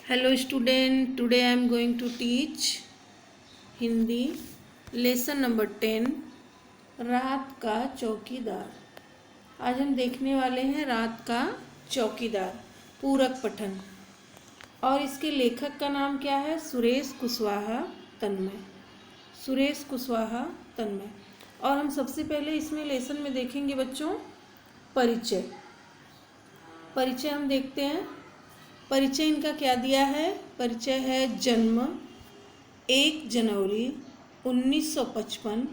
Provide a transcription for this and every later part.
Hello student, today I am going to teach Hindi lesson number 10 रात का चौकीदार। आज हम देखने वाले हैं रात का चौकीदार पूरक पठन। और इसके लेखक का नाम क्या है? सुरेश कुशवाहा तन्मय। सुरेश कुशवाहा तन्मय। और हम सबसे पहले इसमें लेसन में देखेंगे बच्चों परिचय। परिचय हम देखते हैं। परिचय इनका क्या दिया है? परिचय है जन्म 1 जनवरी 1955।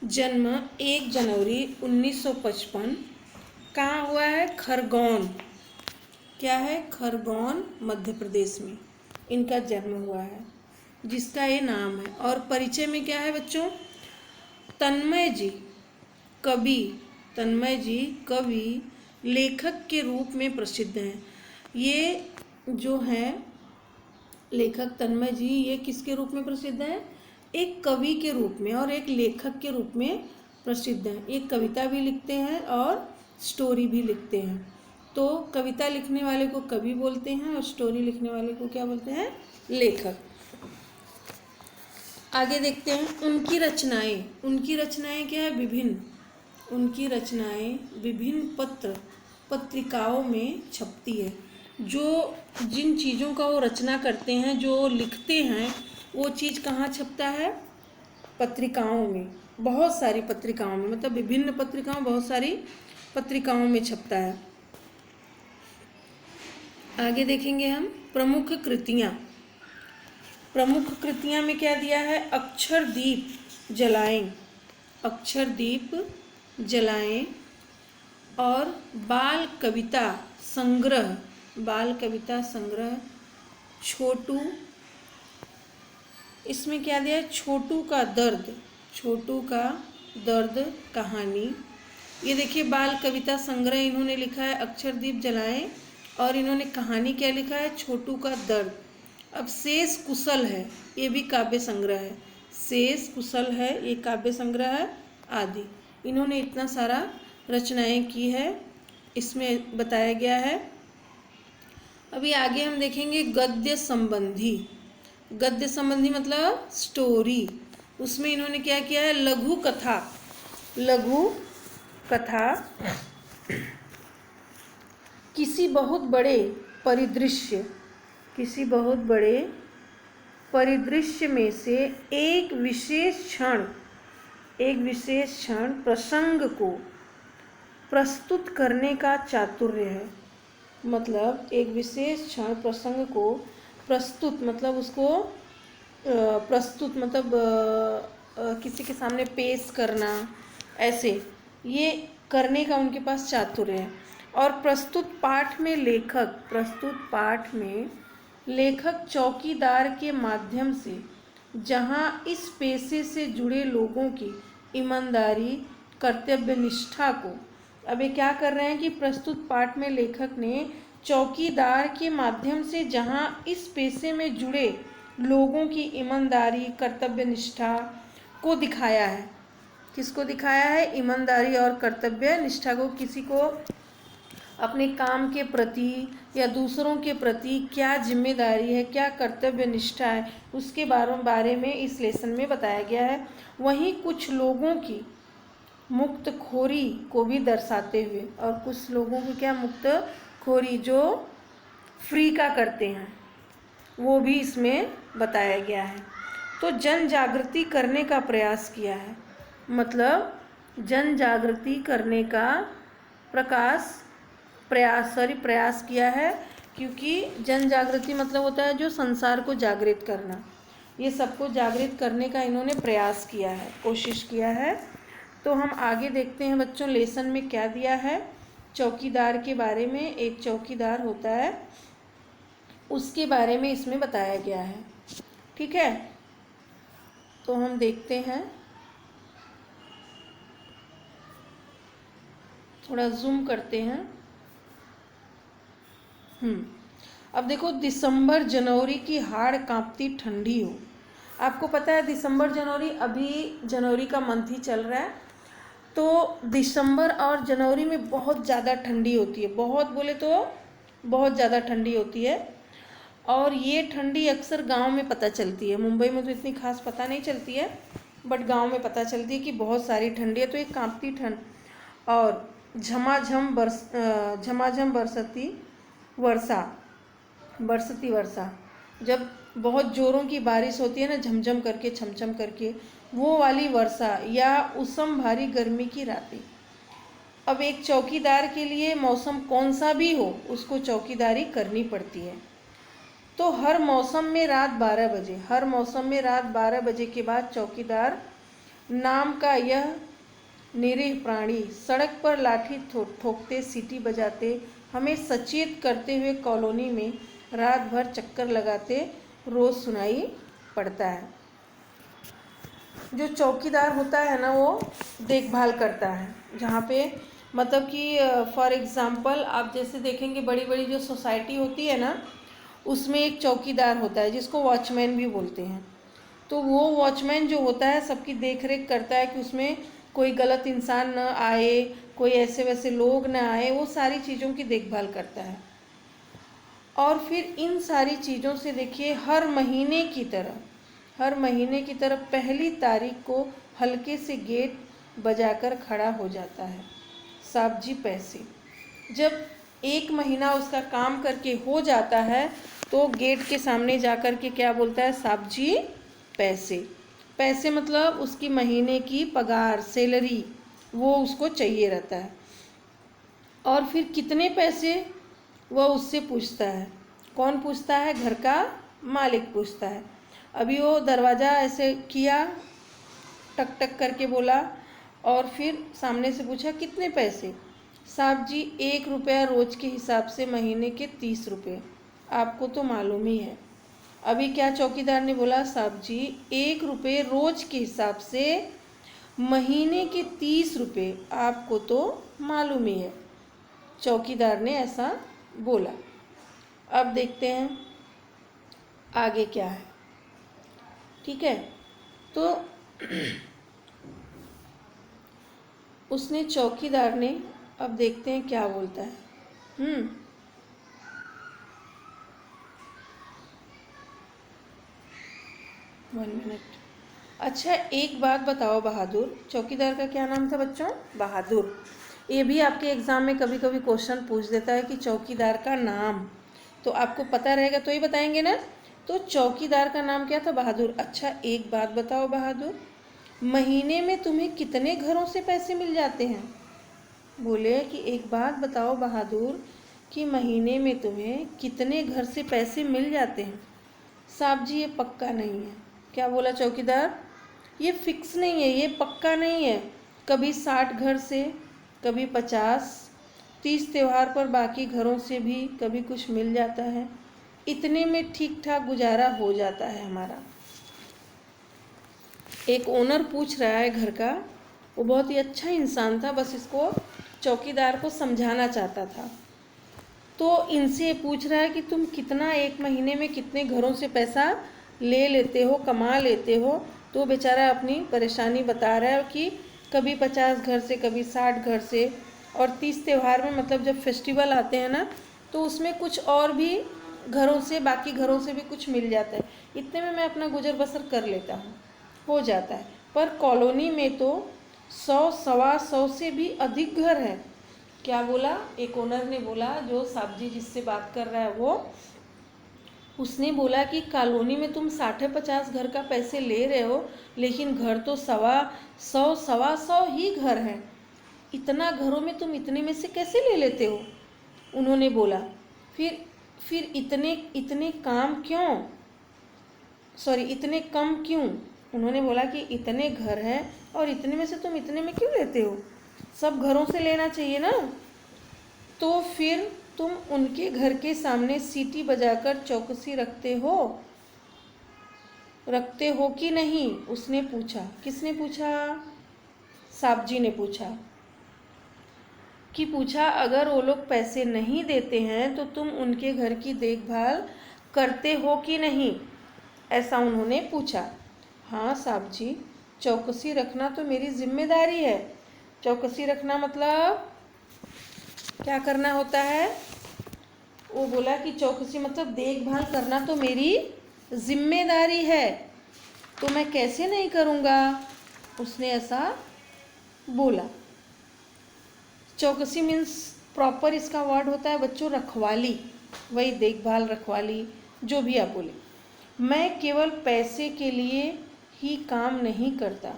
जन्म 1 जनवरी 1955। कहाँ हुआ है? खरगोन। क्या है? खरगोन मध्य प्रदेश में इनका जन्म हुआ है, जिसका ये नाम है। और परिचय में क्या है बच्चों? तन्मय जी कवि, तन्मय जी कवि लेखक के रूप में प्रसिद्ध हैं। ये जो है लेखक तन्मय जी, ये किसके रूप में प्रसिद्ध हैं? एक कवि के रूप में और एक लेखक के रूप में प्रसिद्ध हैं। ये कविता भी लिखते हैं और स्टोरी भी लिखते हैं। तो कविता लिखने वाले को कवि बोलते हैं और स्टोरी लिखने वाले को क्या बोलते हैं? लेखक। आगे देखते हैं उनकी रचनाएं। उनकी रचनाएं क्या है? विभिन्न। उनकी रचनाएं विभिन्न पत्रिकाओं में छपती है। जो जिन चीज़ों का वो रचना करते हैं, जो लिखते हैं, वो चीज़ कहाँ छपता है? पत्रिकाओं में, बहुत सारी पत्रिकाओं में, मतलब विभिन्न पत्रिकाओं, बहुत सारी पत्रिकाओं में छपता है। आगे देखेंगे हम प्रमुख कृतियाँ। प्रमुख कृतियाँ में क्या दिया है? अक्षरदीप जलाएं, अक्षरदीप जलाएं। और बाल कविता संग्रह, बाल कविता संग्रह। छोटू, इसमें क्या दिया है? छोटू का दर्द, छोटू का दर्द कहानी। ये देखिए बाल कविता संग्रह इन्होंने लिखा है अक्षरदीप जलाएं, और इन्होंने कहानी क्या लिखा है? छोटू का दर्द। अब शेष कुशल है, ये भी काव्य संग्रह है। शेष कुशल है, ये काव्य संग्रह है आदि। इन्होंने इतना सारा रचनाएं की है, इसमें बताया गया है। अभी आगे हम देखेंगे गद्य संबंधी। गद्य संबंधी मतलब स्टोरी। उसमें इन्होंने क्या किया है? लघु कथा, लघु कथा। किसी बहुत बड़े परिदृश्य, किसी बहुत बड़े परिदृश्य में से एक विशेष क्षण, एक विशेष क्षण प्रसंग को प्रस्तुत करने का चातुर्य है। मतलब एक विशेष क्षण प्रसंग को प्रस्तुत, मतलब उसको प्रस्तुत मतलब किसी के सामने पेश करना, ऐसे ये करने का उनके पास चातुर्य है। और प्रस्तुत पाठ में लेखक, प्रस्तुत पाठ में लेखक चौकीदार के माध्यम से जहाँ इस पेशे से जुड़े लोगों की ईमानदारी, कर्तव्य निष्ठा को, अब ये क्या कर रहे हैं कि प्रस्तुत पाठ में लेखक ने चौकीदार के माध्यम से जहाँ इस पेशे में जुड़े लोगों की ईमानदारी, कर्तव्य निष्ठा को दिखाया है। किसको दिखाया है? ईमानदारी और कर्तव्य निष्ठा को। किसी को अपने काम के प्रति या दूसरों के प्रति क्या जिम्मेदारी है, क्या कर्तव्य निष्ठा है, उसके बारे में इस लेसन में बताया गया है। वहीं कुछ लोगों की मुक्त खोरी को भी दर्शाते हुए, और कुछ लोगों की क्या? मुक्त खोरी, जो फ्री का करते हैं, वो भी इसमें बताया गया है। तो जन जागृति करने का प्रयास किया है, मतलब जन जागृति करने का प्रयास किया है। क्योंकि जन जागृति मतलब होता है जो संसार को जागृत करना। ये सबको जागृत करने का इन्होंने प्रयास किया है, कोशिश किया है। तो हम आगे देखते हैं बच्चों लेसन में क्या दिया है चौकीदार के बारे में। एक चौकीदार होता है, उसके बारे में इसमें बताया गया है। ठीक है, तो हम देखते हैं, थोड़ा जूम करते हैं। अब देखो, दिसंबर जनवरी की हाड़ कांपती ठंडी हो। आपको पता है दिसंबर जनवरी, अभी जनवरी का मंथ ही चल रहा है, तो दिसंबर और जनवरी में बहुत ज़्यादा ठंडी होती है। बहुत बोले तो बहुत ज़्यादा ठंडी होती है। और ये ठंडी अक्सर गांव में पता चलती है, मुंबई में तो इतनी खास पता नहीं चलती है, बट गांव में पता चलती है कि बहुत सारी ठंडी है। तो एक कांपती ठंड और झमाझम बरसती वर्षा, जब बहुत ज़ोरों की बारिश होती है ना, झमझम करके छमछम करके, वो वाली वर्षा, या उसम भारी गर्मी की रातें। अब एक चौकीदार के लिए मौसम कौन सा भी हो, उसको चौकीदारी करनी पड़ती है। तो हर मौसम में रात 12 बजे के बाद चौकीदार नाम का यह निरीह प्राणी सड़क पर लाठी ठोकते, सीटी बजाते, हमें सचेत करते हुए कॉलोनी में रात भर चक्कर लगाते रोज़ सुनाई पड़ता है। जो चौकीदार होता है ना, वो देखभाल करता है, जहाँ पे मतलब कि फॉर एग्ज़ाम्पल आप जैसे देखेंगे बड़ी बड़ी जो सोसाइटी होती है ना, उसमें एक चौकीदार होता है जिसको वॉचमैन भी बोलते हैं। तो वो वॉचमैन जो होता है सबकी देख रेख करता है कि उसमें कोई गलत इंसान न आए, कोई ऐसे वैसे लोग न आए, वो सारी चीज़ों की देखभाल करता है। और फिर इन सारी चीज़ों से देखिए हर महीने की तरह 1 तारीख को हल्के से गेट बजाकर खड़ा हो जाता है साहब जी पैसे। जब 1 महीना उसका काम करके हो जाता है तो गेट के सामने जाकर के क्या बोलता है, साहब जी पैसे मतलब उसकी महीने की पगार, सैलरी, वो उसको चाहिए रहता है। और फिर कितने पैसे, वह उससे पूछता है। कौन पूछता है? घर का मालिक पूछता है। अभी वो दरवाज़ा ऐसे किया, टक टक करके बोला, और फिर सामने से पूछा कितने पैसे? साहब जी 1 रुपया रोज़ के हिसाब से महीने के 30 रुपये, आपको तो मालूम ही है। अभी क्या चौकीदार ने बोला, साहब जी 1 रुपये रोज़ के हिसाब से महीने के 30 रुपये, आपको तो मालूम ही है। चौकीदार ने ऐसा बोला। अब देखते हैं आगे क्या है। ठीक है, तो उसने चौकीदार ने, अब देखते हैं क्या बोलता है। 1 मिनट। अच्छा एक बात बताओ बहादुर, चौकीदार का क्या नाम था बच्चों? बहादुर। ये भी आपके एग्ज़ाम में कभी कभी क्वेश्चन पूछ देता है कि चौकीदार का नाम, तो आपको पता रहेगा तो ही बताएंगे ना। तो चौकीदार का नाम क्या था? बहादुर। अच्छा एक बात बताओ बहादुर, महीने में तुम्हें कितने घरों से पैसे मिल जाते हैं? बोले कि एक बात बताओ बहादुर कि महीने में तुम्हें कितने घर से पैसे मिल जाते हैं? साहब जी ये पक्का नहीं है। क्या बोला चौकीदार? ये फिक्स नहीं है, ये पक्का नहीं है। कभी 60 घर से, कभी 50, 30 त्यौहार पर बाकी घरों से भी कभी कुछ मिल जाता है। इतने में ठीक ठाक गुजारा हो जाता है हमारा। एक ओनर पूछ रहा है घर का, वो बहुत ही अच्छा इंसान था, बस इसको चौकीदार को समझाना चाहता था। तो इनसे पूछ रहा है कि तुम कितना 1 महीने में कितने घरों से पैसा ले लेते हो, कमा लेते हो? तो बेचारा अपनी परेशानी बता रहा है कि कभी 50 घर से, कभी 60 घर से, और 30 त्यौहार में मतलब जब फेस्टिवल आते हैं ना, तो उसमें कुछ और भी घरों से, बाकी घरों से भी कुछ मिल जाता है। इतने में मैं अपना गुजर बसर कर लेता हूँ, हो जाता है। पर कॉलोनी में तो 100, 125 से भी अधिक घर हैं। क्या बोला? एक ओनर ने बोला, जो साहब जी जिससे बात कर रहा है वो, उसने बोला कि कॉलोनी में तुम 60-50 घर का पैसे ले रहे हो, लेकिन घर तो 100 ही घर हैं। इतना घरों में तुम इतने में से कैसे ले लेते हो? उन्होंने बोला। फिर इतने काम क्यों, सॉरी इतने कम क्यों? उन्होंने बोला कि इतने घर हैं और इतने में से तुम इतने में क्यों लेते हो? सब घरों से लेना चाहिए ना। तो फिर तुम उनके घर के सामने सीटी बजाकर चौकसी रखते हो कि नहीं? उसने पूछा। किसने पूछा? साहब जी ने पूछा। अगर वो लोग पैसे नहीं देते हैं तो तुम उनके घर की देखभाल करते हो कि नहीं? ऐसा उन्होंने पूछा। हाँ साहब जी, चौकसी रखना तो मेरी जिम्मेदारी है। चौकसी रखना मतलब क्या करना होता है? वो बोला कि चौकसी मतलब देखभाल करना तो मेरी जिम्मेदारी है, तो मैं कैसे नहीं करूँगा, उसने ऐसा बोला। चौकसी मीन्स प्रॉपर इसका वर्ड होता है बच्चों रखवाली, वही देखभाल रखवाली जो भी आप बोले। मैं केवल पैसे के लिए ही काम नहीं करता।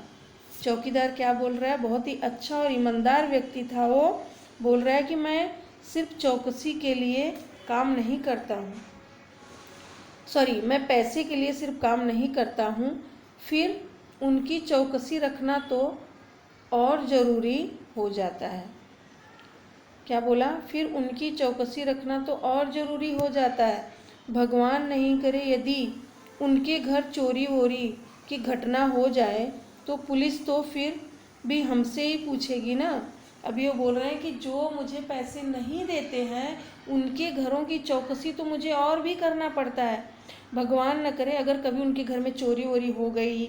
चौकीदार क्या बोल रहा है, बहुत ही अच्छा और ईमानदार व्यक्ति था वो, बोल रहा है कि मैं सिर्फ चौकसी के लिए काम नहीं करता हूँ, सॉरी मैं पैसे के लिए सिर्फ काम नहीं करता हूँ, फिर उनकी चौकसी रखना तो और ज़रूरी हो जाता है। क्या बोला, फिर उनकी चौकसी रखना तो और ज़रूरी हो जाता है। भगवान नहीं करे यदि उनके घर चोरी वोरी की घटना हो जाए तो पुलिस तो फिर भी हमसे ही पूछेगी ना। अभी वो बोल रहे हैं कि जो मुझे पैसे नहीं देते हैं उनके घरों की चौकसी तो मुझे और भी करना पड़ता है। भगवान न करे अगर कभी उनके घर में चोरी वोरी हो गई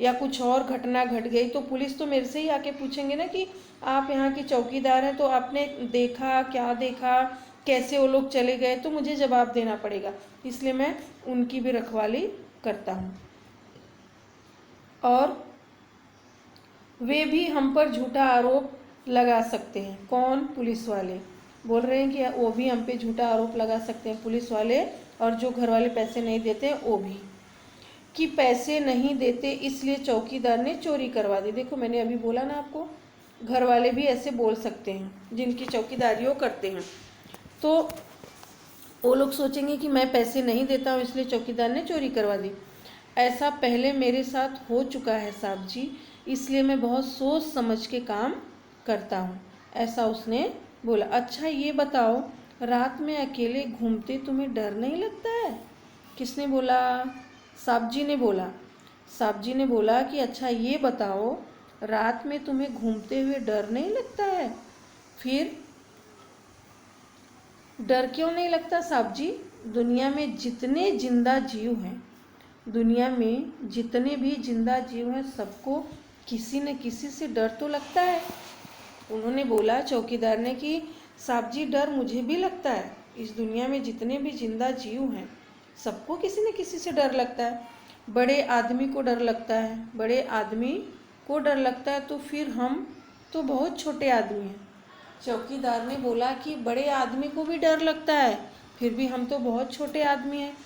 या कुछ और घटना घट गई तो पुलिस तो मेरे से ही आके पूछेंगे ना कि आप यहाँ के चौकीदार हैं तो आपने देखा, क्या देखा, कैसे वो लोग चले गए, तो मुझे जवाब देना पड़ेगा, इसलिए मैं उनकी भी रखवाली करता हूँ। और वे भी हम पर झूठा आरोप लगा सकते हैं। कौन, पुलिस वाले बोल रहे हैं कि वो भी हम पे झूठा आरोप लगा सकते हैं, पुलिस वाले, और जो घर वाले पैसे नहीं देते हैं वो भी, कि पैसे नहीं देते इसलिए चौकीदार ने चोरी करवा दी। देखो मैंने अभी बोला ना आपको, घर वाले भी ऐसे बोल सकते हैं जिनकी चौकीदारी वो करते हैं, तो वो लोग सोचेंगे कि मैं पैसे नहीं देता हूँ इसलिए चौकीदार ने चोरी करवा दी। ऐसा पहले मेरे साथ हो चुका है साहब जी, इसलिए मैं बहुत सोच समझ के काम करता हूँ, ऐसा उसने बोला। अच्छा ये बताओ, रात में अकेले घूमते तुम्हें डर नहीं लगता है? किसने बोला? साहब जी ने बोला। साहब जी ने बोला कि अच्छा ये बताओ, रात में तुम्हें घूमते हुए डर नहीं लगता है? फिर डर क्यों नहीं लगता साहब जी? दुनिया में जितने जिंदा जीव हैं, दुनिया में जितने भी जिंदा जीव हैं, सबको किसी न किसी से डर तो लगता है। उन्होंने बोला, चौकीदार ने, कि साहब जी डर मुझे भी लगता है, इस दुनिया में जितने भी जिंदा जीव हैं सबको किसी न किसी से डर लगता है। बड़े आदमी को डर लगता है, बड़े आदमी को डर लगता है, तो फिर हम तो बहुत छोटे आदमी हैं। चौकीदार ने बोला कि बड़े आदमी को भी डर लगता है, फिर भी हम तो बहुत छोटे आदमी हैं।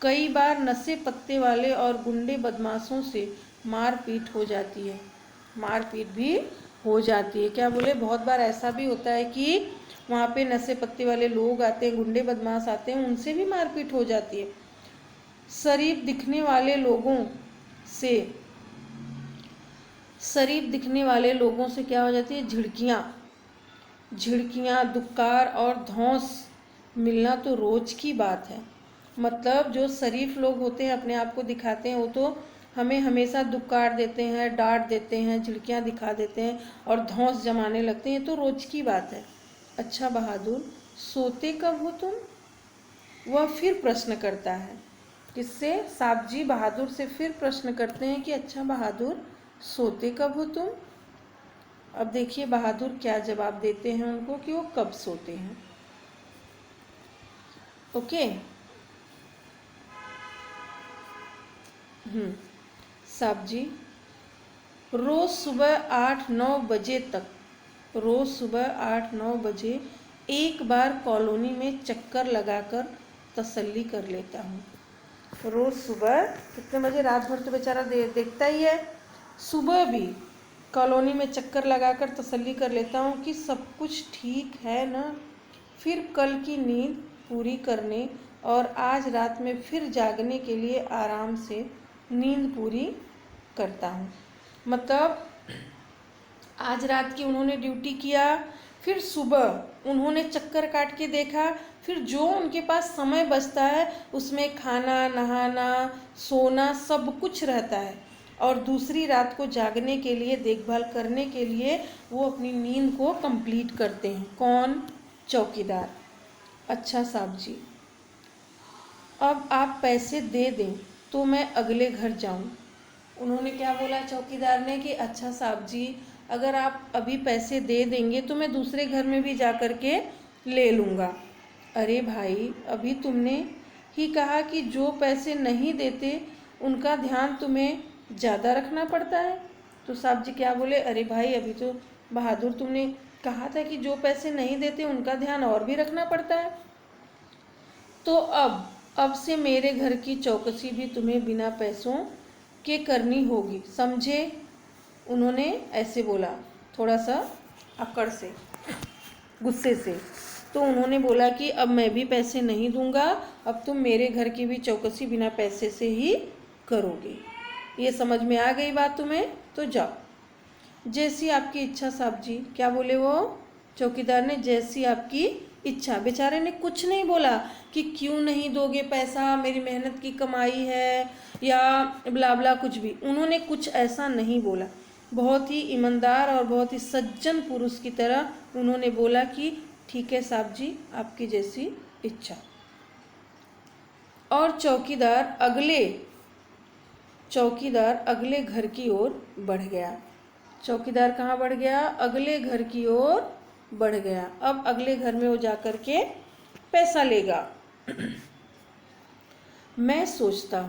कई बार नशे पत्ते वाले और गुंडे बदमाशों से मारपीट हो जाती है, मारपीट भी हो जाती है। क्या बोले, बहुत बार ऐसा भी होता है कि वहाँ पे नशे पत्ते वाले लोग आते हैं, गुंडे बदमाश आते हैं, उनसे भी मारपीट हो जाती है। शरीफ दिखने वाले लोगों से क्या हो जाती है, झिड़कियाँ, दुक्कार और धौंस मिलना तो रोज की बात है। मतलब जो शरीफ लोग होते हैं, अपने आप को दिखाते हैं, वो तो हमें हमेशा दुक्कार देते हैं, डांट देते हैं, झिड़कियाँ दिखा देते हैं और धौंस जमाने लगते हैं, तो रोज की बात है। अच्छा बहादुर, सोते कब हो तुम? वह फिर प्रश्न करता है। किससे? साहब जी बहादुर से फिर प्रश्न करते हैं कि अच्छा बहादुर, सोते कब हो तुम? अब देखिए बहादुर क्या जवाब देते हैं उनको कि वो कब सोते हैं। ओके। साहब जी रोज सुबह 8-9 बजे तक, रोज सुबह 8-9 बजे एक बार कॉलोनी में चक्कर लगाकर तसल्ली कर लेता हूँ। रोज सुबह कितने बजे? रात भर तो बेचारा देखता ही है, सुबह भी कॉलोनी में चक्कर लगाकर तसल्ली कर लेता हूँ कि सब कुछ ठीक है ना, फिर कल की नींद पूरी करने और आज रात में फिर जागने के लिए आराम से नींद पूरी करता हूँ। मतलब आज रात की उन्होंने ड्यूटी किया, फिर सुबह उन्होंने चक्कर काट के देखा, फिर जो उनके पास समय बचता है उसमें खाना, नहाना, सोना सब कुछ रहता है, और दूसरी रात को जागने के लिए, देखभाल करने के लिए वो अपनी नींद को कंप्लीट करते हैं। कौन? चौकीदार। अच्छा साहब जी, अब आप पैसे दे दें तो मैं अगले घर जाऊं। उन्होंने क्या बोला चौकीदार ने कि अच्छा साहब जी, अगर आप अभी पैसे दे देंगे तो मैं दूसरे घर में भी जा कर के ले लूँगा। अरे भाई, अभी तुमने ही कहा कि जो पैसे नहीं देते उनका ध्यान तुम्हें ज़्यादा रखना पड़ता है। तो साहब जी क्या बोले, अरे भाई अभी तो बहादुर तुमने कहा था कि जो पैसे नहीं देते उनका ध्यान और भी रखना पड़ता है। तो अब से मेरे घर की चौकसी भी तुम्हें बिना पैसों के करनी होगी, समझे। उन्होंने ऐसे बोला, थोड़ा सा अकड़ से, गुस्से से। तो उन्होंने बोला कि अब मैं भी पैसे नहीं दूंगा, अब तुम मेरे घर की भी चौकसी बिना पैसे से ही करोगे। ये समझ में आ गई बात तुम्हें? तो जाओ, जैसी आपकी इच्छा साहब जी। क्या बोले वो चौकीदार ने? जैसी आपकी इच्छा। बेचारे ने कुछ नहीं बोला कि क्यों नहीं दोगे पैसा, मेरी मेहनत की कमाई है, या ब्ला ब्ला कुछ भी। उन्होंने कुछ ऐसा नहीं बोला। बहुत ही ईमानदार और बहुत ही सज्जन पुरुष की तरह उन्होंने बोला कि ठीक है साहब जी, आपकी जैसी इच्छा। और चौकीदार अगले घर की ओर बढ़ गया। चौकीदार कहाँ बढ़ गया? अगले घर की ओर बढ़ गया। अब अगले घर में वो जाकर के पैसा लेगा। मैं सोचता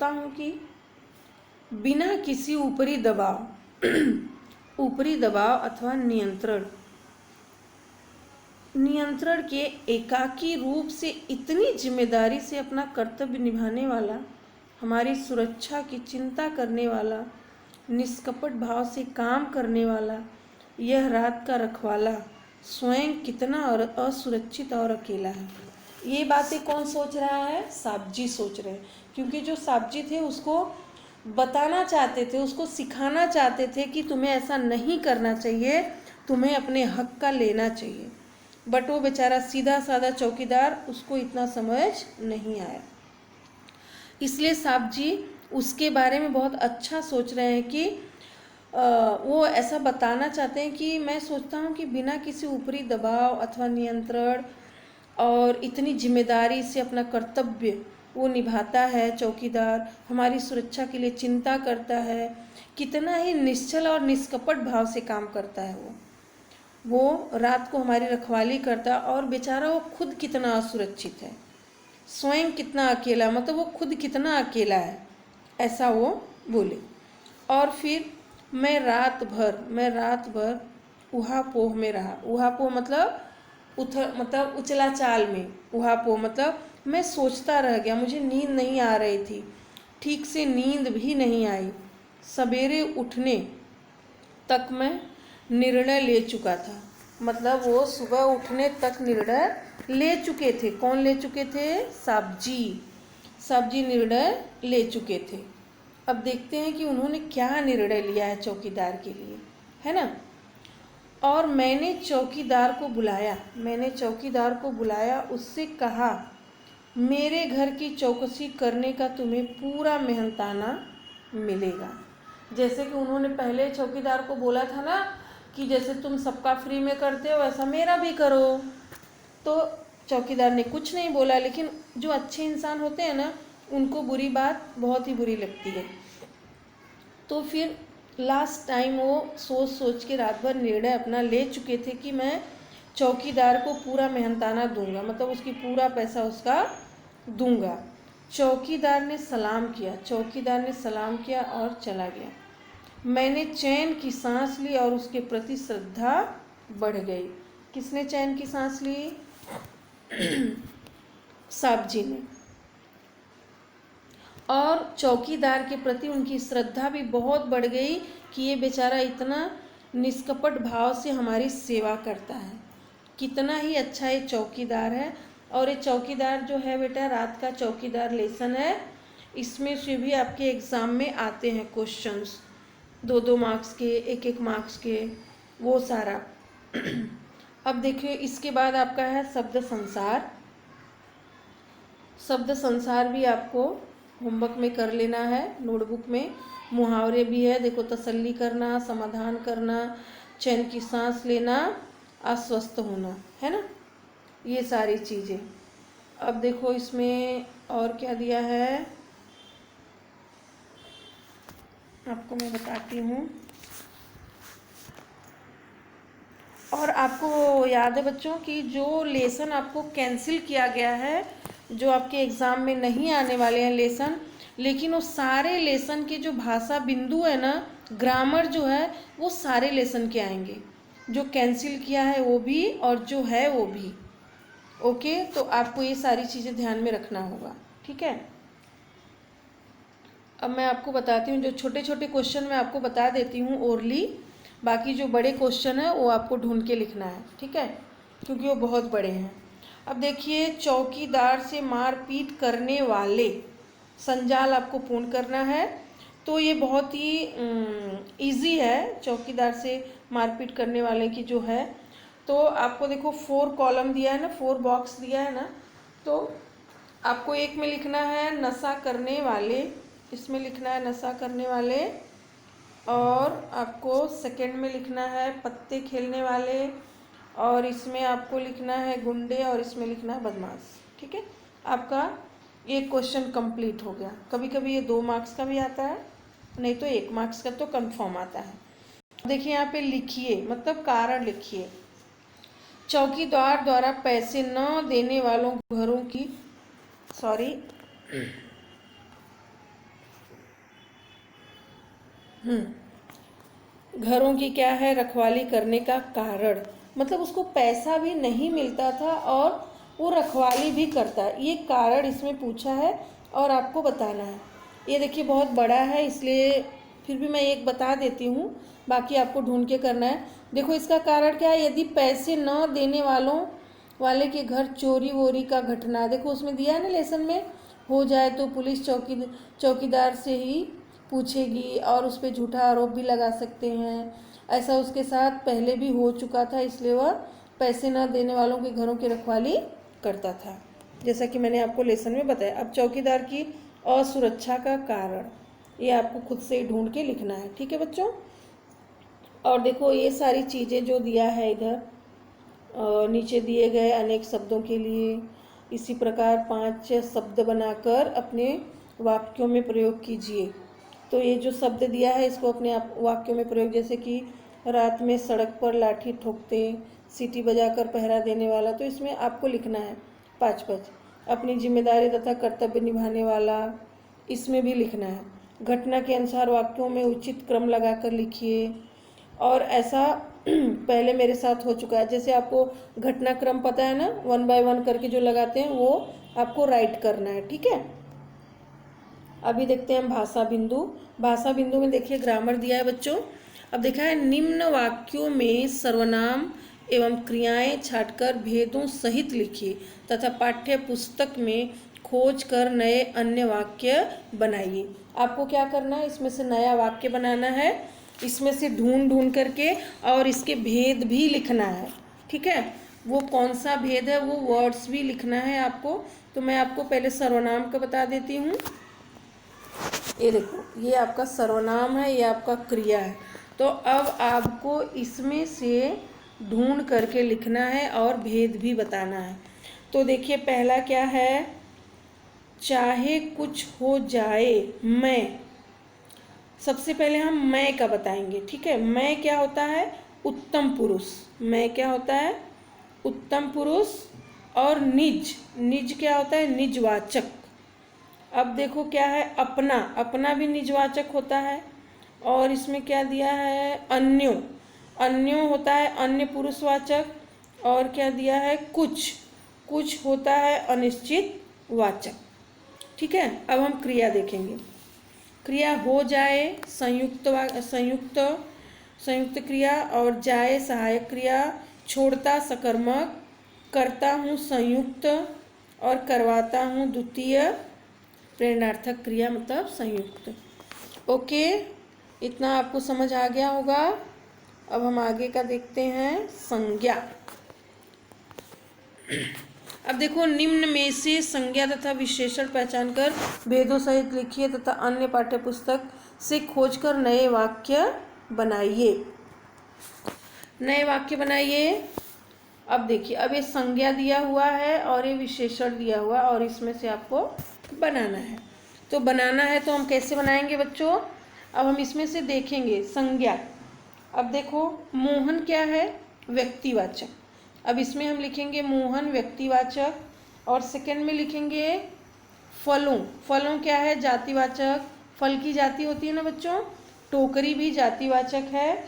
हूँ कि बिना किसी ऊपरी दबाव अथवा नियंत्रण के एकाकी रूप से इतनी जिम्मेदारी से अपना कर्तव्य निभाने वाला, हमारी सुरक्षा की चिंता करने वाला, निष्कपट भाव से काम करने वाला यह रात का रखवाला स्वयं कितना और असुरक्षित और अकेला है। ये बातें कौन सोच रहा है? साहब जी सोच रहे हैं। क्योंकि जो साहब जी थे उसको बताना चाहते थे, उसको सिखाना चाहते थे कि तुम्हें ऐसा नहीं करना चाहिए, तुम्हें अपने हक का लेना चाहिए। बट वो बेचारा सीधा साधा चौकीदार, उसको इतना समझ नहीं आया। इसलिए साहब जी उसके बारे में बहुत अच्छा सोच रहे हैं कि वो ऐसा बताना चाहते हैं कि मैं सोचता हूँ कि बिना किसी ऊपरी दबाव अथवा नियंत्रण और इतनी जिम्मेदारी से अपना कर्तव्य वो निभाता है चौकीदार, हमारी सुरक्षा के लिए चिंता करता है, कितना ही निश्चल और निष्कपट भाव से काम करता है वो रात को हमारी रखवाली करता, और बेचारा वो खुद कितना असुरक्षित है, स्वयं कितना अकेला, मतलब वो खुद कितना अकेला है, ऐसा वो बोले। और फिर मैं रात भर उहापोह में रहा। उहापोह मतलब उचला चाल में। उहापोह मतलब मैं सोचता रह गया, मुझे नींद नहीं आ रही थी, ठीक से नींद भी नहीं आई। सवेरे उठने तक मैं निर्णय ले चुका था। मतलब वो सुबह उठने तक निर्णय ले चुके थे। कौन ले चुके थे? साहब जी निर्णय ले चुके थे। अब देखते हैं कि उन्होंने क्या निर्णय लिया है चौकीदार के लिए, है ना। और मैंने चौकीदार को बुलाया, उससे कहा मेरे घर की चौकसी करने का तुम्हें पूरा मेहनताना मिलेगा। जैसे कि उन्होंने पहले चौकीदार को बोला था ना कि जैसे तुम सबका फ्री में करते हो वैसा मेरा भी करो। तो चौकीदार ने कुछ नहीं बोला, लेकिन जो अच्छे इंसान होते हैं ना, उनको बुरी बात बहुत ही बुरी लगती है। तो फिर लास्ट टाइम वो सोच के रात भर निर्णय अपना ले चुके थे कि मैं चौकीदार को पूरा मेहनताना दूंगा, मतलब उसकी पूरा पैसा उसका दूंगा। चौकीदार ने सलाम किया और चला गया। मैंने चैन की सांस ली और उसके प्रति श्रद्धा बढ़ गई। किसने चैन की सांस ली? साहब जी ने। और चौकीदार के प्रति उनकी श्रद्धा भी बहुत बढ़ गई कि ये बेचारा इतना निष्कपट भाव से हमारी सेवा करता है, कितना ही अच्छा ये चौकीदार है। और ये चौकीदार जो है बेटा, रात का चौकीदार लेसन है, इसमें से भी आपके एग्ज़ाम में आते हैं क्वेश्चंस, 2-2 मार्क्स के, 1-1 मार्क्स के, वो सारा। अब देखिए इसके बाद आपका है शब्द संसार भी आपको होमवर्क में कर लेना है, नोटबुक में। मुहावरे भी है, देखो, तसल्ली करना, समाधान करना, चैन की सांस लेना, आश्वस्त होना, है ना, ये सारी चीज़ें। अब देखो इसमें और क्या दिया है आपको मैं बताती हूँ। और आपको याद है बच्चों कि जो लेसन आपको कैंसिल किया गया है, जो आपके एग्ज़ाम में नहीं आने वाले हैं लेसन, लेकिन वो सारे लेसन के जो भाषा बिंदु है ना, ग्रामर जो है, वो सारे लेसन के आएंगे। जो कैंसिल किया है वो भी और जो है वो भी। ओके, तो आपको ये सारी चीज़ें ध्यान में रखना होगा, ठीक है। अब मैं आपको बताती हूँ, जो छोटे छोटे क्वेश्चन मैं आपको बता देती हूँ ओरली, बाकी जो बड़े क्वेश्चन है वो आपको ढूंढ के लिखना है, ठीक है, क्योंकि वो बहुत बड़े हैं। अब देखिए, चौकीदार से मारपीट करने वाले संजाल आपको पूर्ण करना है। तो ये बहुत ही इजी है, चौकीदार से मारपीट करने वाले की जो है। तो आपको देखो 4 कॉलम दिया है ना, 4 बॉक्स दिया है ना, तो आपको एक में लिखना है नशा करने वाले, इसमें लिखना है नशा करने वाले, और आपको सेकंड में लिखना है पत्ते खेलने वाले, और इसमें आपको लिखना है गुंडे, और इसमें लिखना है बदमाश, ठीक है। आपका ये क्वेश्चन कंप्लीट हो गया। कभी कभी ये 2 मार्क्स का भी आता है, नहीं तो 1 मार्क्स का तो कंफर्म आता है। देखिए यहाँ पे लिखिए, मतलब कारण लिखिए। चौकीदार द्वारा पैसे न देने वालों घरों की घरों की क्या है, रखवाली करने का कारण, मतलब उसको पैसा भी नहीं मिलता था और वो रखवाली भी करता है, ये कारण इसमें पूछा है और आपको बताना है। ये देखिए बहुत बड़ा है, इसलिए फिर भी मैं एक बता देती हूँ, बाकी आपको ढूंढ के करना है। देखो इसका कारण क्या है, यदि पैसे न देने वाले के घर चोरी वोरी का घटना, देखो उसमें दिया है ना लेसन में, हो जाए तो पुलिस चौकीदार से ही पूछेगी और उस पर झूठा आरोप भी लगा सकते हैं। ऐसा उसके साथ पहले भी हो चुका था, इसलिए वह पैसे न देने वालों के घरों की रखवाली करता था, जैसा कि मैंने आपको लेसन में बताया। अब चौकीदार की असुरक्षा का कारण, ये आपको खुद से ही ढूंढ के लिखना है, ठीक है बच्चों। और देखो ये सारी चीज़ें जो दिया है इधर नीचे दिए गए अनेक शब्दों के लिए इसी प्रकार 5 शब्द बनाकर अपने वाक्यों में प्रयोग कीजिए। तो ये जो शब्द दिया है इसको अपने आप वाक्यों में प्रयोग, जैसे कि रात में सड़क पर लाठी ठोकते, सीटी बजाकर पहरा देने वाला, तो इसमें आपको लिखना है 5-5। अपनी जिम्मेदारी तथा कर्तव्य निभाने वाला, इसमें भी लिखना है। घटना के अनुसार वाक्यों में उचित क्रम लगाकर लिखिए, और ऐसा पहले मेरे साथ हो चुका है। जैसे आपको घटनाक्रम पता है ना, 1 बाय 1 करके जो लगाते हैं वो आपको राइट करना है, ठीक है। अभी देखते हैं भाषा बिंदु। भाषा बिंदु में देखिए ग्रामर दिया है बच्चों। अब देखा है, निम्न वाक्यों में सर्वनाम एवं क्रियाएं छांटकर भेदों सहित लिखिए तथा पाठ्य पुस्तक में खोज कर नए अन्य वाक्य बनाइए। आपको क्या करना है, इसमें से नया वाक्य बनाना है, इसमें से ढूंढ करके, और इसके भेद भी लिखना है, ठीक है। वो कौन सा भेद है, वो वर्ड्स भी लिखना है आपको। तो मैं आपको पहले सर्वनाम का बता देती हूँ। ये देखो, ये आपका सर्वनाम है, ये आपका क्रिया है। तो अब आपको इसमें से ढूंढ करके लिखना है और भेद भी बताना है। तो देखिए पहला क्या है, चाहे कुछ हो जाए मैं। सबसे पहले हम मैं का बताएंगे, ठीक है। मैं क्या होता है, उत्तम पुरुष। मैं क्या होता है, उत्तम पुरुष। और निज क्या होता है, निजवाचक। अब देखो क्या है, अपना भी निजवाचक होता है। और इसमें क्या दिया है, अन्यो होता है अन्य पुरुषवाचक। और क्या दिया है, कुछ होता है अनिश्चित वाचक, ठीक है। अब हम क्रिया देखेंगे। क्रिया हो जाए संयुक्त क्रिया, और जाए सहायक क्रिया, छोड़ता सकर्मक, करता हूँ संयुक्त, और करवाता हूँ द्वितीय प्रेरणार्थक क्रिया, मतलब संयुक्त। ओके, इतना आपको समझ आ गया होगा। अब हम आगे का देखते हैं, संज्ञा। अब देखो, निम्न में से संज्ञा तथा विशेषण पहचान कर भेदों सहित लिखिए तथा अन्य पाठ्यपुस्तक से खोजकर नए वाक्य बनाइए। अब देखिए, अब ये संज्ञा दिया हुआ है और ये विशेषण दिया हुआ, और इसमें से आपको बनाना है। तो बनाना है तो हम कैसे बनाएंगे बच्चों, अब हम इसमें से देखेंगे संज्ञा। अब देखो, मोहन क्या है, व्यक्तिवाचक। अब इसमें हम लिखेंगे मोहन व्यक्तिवाचक, और सेकंड में लिखेंगे फलों। फलों क्या है? जातिवाचक। फल की जाति होती है ना बच्चों। टोकरी भी जातिवाचक है,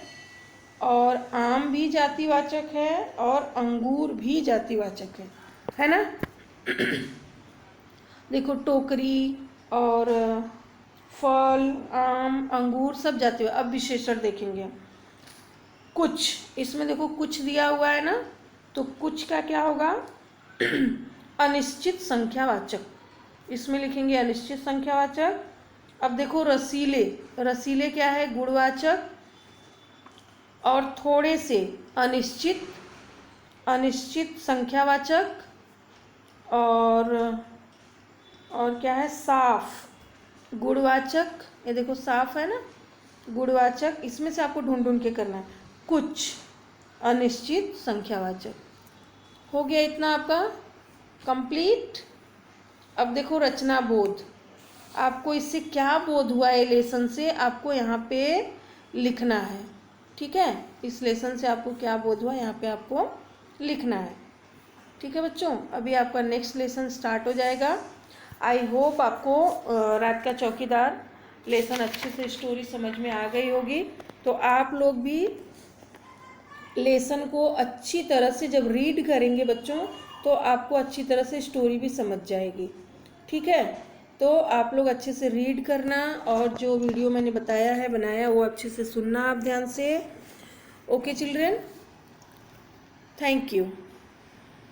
और आम भी जातिवाचक है, और अंगूर भी जातिवाचक है ना। देखो टोकरी और फल, आम, अंगूर सब जातिवाचक। अब विशेषण देखेंगे हम। कुछ, इसमें देखो कुछ दिया हुआ है ना, तो कुछ का क्या होगा? अनिश्चित संख्यावाचक। इसमें लिखेंगे अनिश्चित संख्यावाचक। अब देखो रसीले। रसीले क्या है? गुणवाचक। और थोड़े से, अनिश्चित, अनिश्चित संख्यावाचक। और क्या है? साफ, गुणवाचक। ये देखो साफ है ना, गुणवाचक। इसमें से आपको ढूंढ ढूंढ के करना है। कुछ, अनिश्चित संख्यावाचक। हो गया इतना आपका कंप्लीट। अब देखो रचना बोध। आपको इससे क्या बोध हुआ है लेसन से, आपको यहाँ पे लिखना है। ठीक है, इस लेसन से आपको क्या बोध हुआ यहाँ पे आपको लिखना है। ठीक है बच्चों, अभी आपका नेक्स्ट लेसन स्टार्ट हो जाएगा। आई होप आपको रात का चौकीदार लेसन अच्छे से स्टोरी समझ में आ गई होगी। तो आप लोग भी लेसन को अच्छी तरह से जब रीड करेंगे बच्चों, तो आपको अच्छी तरह से स्टोरी भी समझ जाएगी। ठीक है, तो आप लोग अच्छे से रीड करना, और जो वीडियो मैंने बताया है, बनाया, वो अच्छे से सुनना आप ध्यान से। Okay children, thank you.